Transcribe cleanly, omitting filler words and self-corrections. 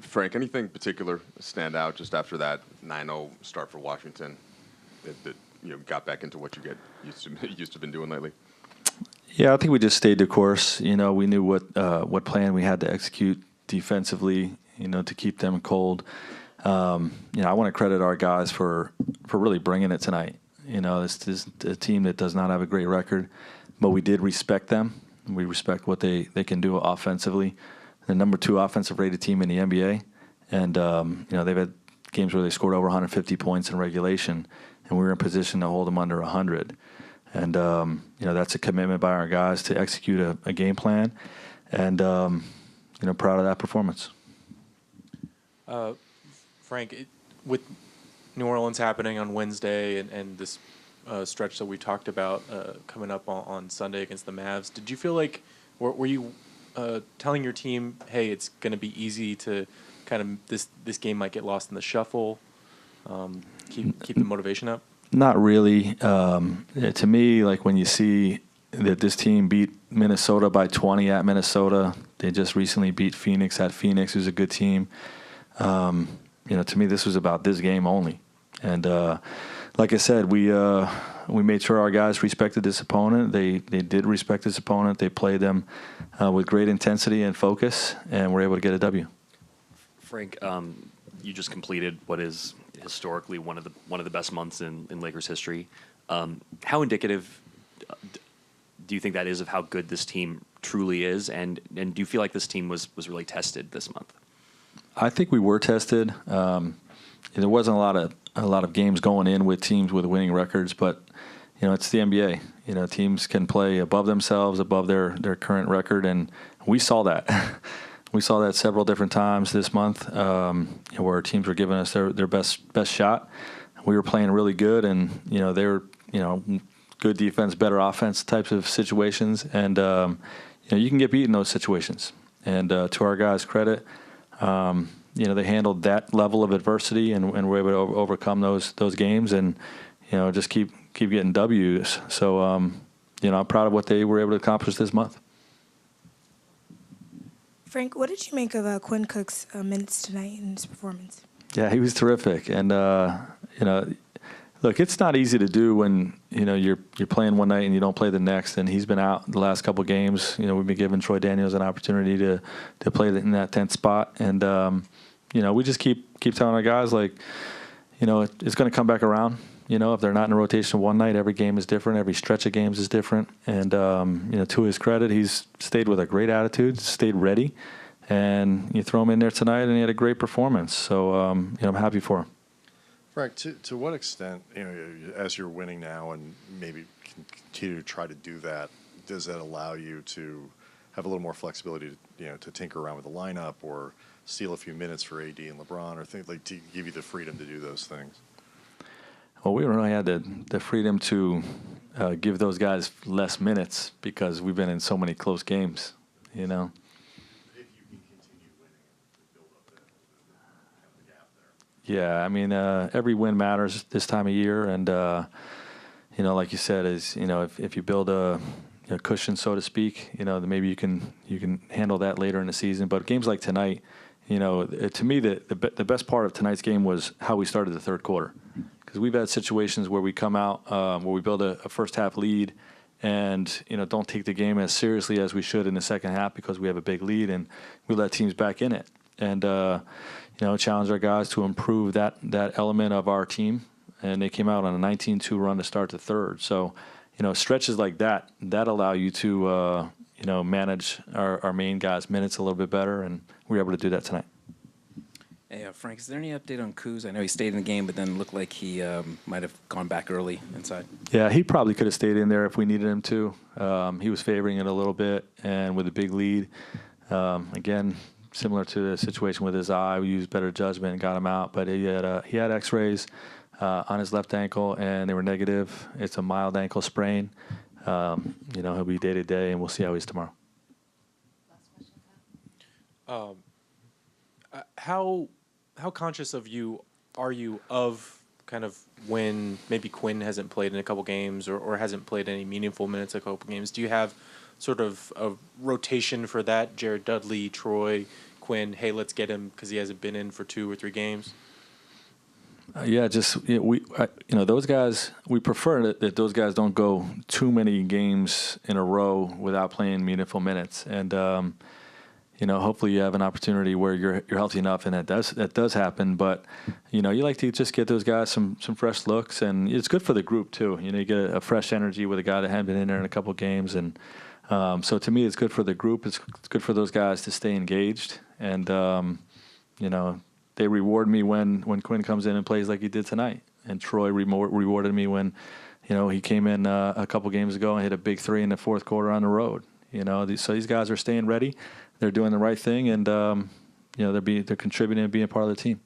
Frank, anything particular stand out just after that 9-0 start for Washington that got back into what you get used to been doing lately? Yeah, I think we just stayed the course. We knew what plan we had to execute defensively, to keep them cold. I want to credit our guys for really bringing it tonight. This is a team that does not have a great record, but we did respect them. We respect what they can do offensively. The number 2 offensive rated team in the NBA, and they've had games where they scored over 150 points in regulation, and we were in position to hold them under 100. And that's a commitment by our guys to execute a game plan, and proud of that performance. Frank, with New Orleans happening on Wednesday and this stretch that we talked about coming up on Sunday against the Mavs, did you feel like were you telling your team, hey, it's going to be easy to kind of this game might get lost in the shuffle, keep the motivation up? Not really. To me, like when you see that this team beat Minnesota by 20 at Minnesota, they just recently beat Phoenix at Phoenix, who's a good team. To me, this was about this game only. And like I said, we made sure our guys respected this opponent. They did respect this opponent. They played them with great intensity and focus, and were able to get a W. Frank, you just completed what is historically one of the best months in Lakers history. How indicative do you think that is of how good this team truly is, and do you feel like this team was really tested this month? I think we were tested. There wasn't a lot of games going in with teams with winning records, but it's the NBA. Teams can play above themselves, above their current record, and we saw that. We saw that several different times this month, where teams were giving us their best shot. We were playing really good, and they were good defense, better offense types of situations, and you can get beat in those situations. And to our guys' credit, they handled that level of adversity and were able to overcome those games, and just keep getting W's. So I'm proud of what they were able to accomplish this month. Frank, what did you make of Quinn Cook's minutes tonight in his performance? Yeah, he was terrific, and look, it's not easy to do when you're playing one night and you don't play the next. And he's been out the last couple of games. We've been giving Troy Daniels an opportunity to play in that 10th spot, and we just keep telling our guys, like, it's going to come back around. If they're not in a rotation one night, every game is different. Every stretch of games is different. And, to his credit, he's stayed with a great attitude, stayed ready. And you throw him in there tonight, and he had a great performance. So, I'm happy for him. Frank, to what extent, as you're winning now and maybe continue to try to do that, does that allow you to have a little more flexibility to tinker around with the lineup or steal a few minutes for AD and LeBron, or things like, to give you the freedom to do those things? Well, we really had the freedom to give those guys less minutes because we've been in so many close games, If you can continue winning and build up the gap there. Yeah, I mean, every win matters this time of year, and like you said, if you build a cushion, so to speak, then maybe you can handle that later in the season. But games like tonight, to me, the best part of tonight's game was how we started the third quarter. Because we've had situations where we come out, where we build a first half lead and, don't take the game as seriously as we should in the second half because we have a big lead, and we let teams back in it. And, challenge our guys to improve that element of our team. And they came out on a 19-2 run to start the third. So, stretches like that allow you to, manage our main guys' minutes a little bit better, and we were able to do that tonight. Hey, Frank, is there any update on Kuz? I know he stayed in the game, but then looked like he might have gone back early inside. Yeah, he probably could have stayed in there if we needed him to. He was favoring it a little bit, and with a big lead. Again, similar to the situation with his eye, we used better judgment and got him out. But he had X-rays on his left ankle, and they were negative. It's a mild ankle sprain. He'll be day-to-day, and we'll see how he's tomorrow. Last question. How conscious are you of kind of when maybe Quinn hasn't played in a couple games or hasn't played any meaningful minutes in a couple games? Do you have sort of a rotation for that? Jared Dudley, Troy, Quinn, hey, let's get him because he hasn't been in for 2 or 3 games? Those guys, we prefer that those guys don't go too many games in a row without playing meaningful minutes. And, hopefully you have an opportunity where you're healthy enough, and that does happen. But, you like to just get those guys some fresh looks, and it's good for the group too. You get a fresh energy with a guy that hadn't been in there in a couple of games. And so to me, it's good for the group. It's good for those guys to stay engaged. And, they reward me when Quinn comes in and plays like he did tonight. And Troy rewarded me when, he came in a couple games ago and hit a big 3 in the fourth quarter on the road. So these guys are staying ready. They're doing the right thing, and they're contributing and being part of the team.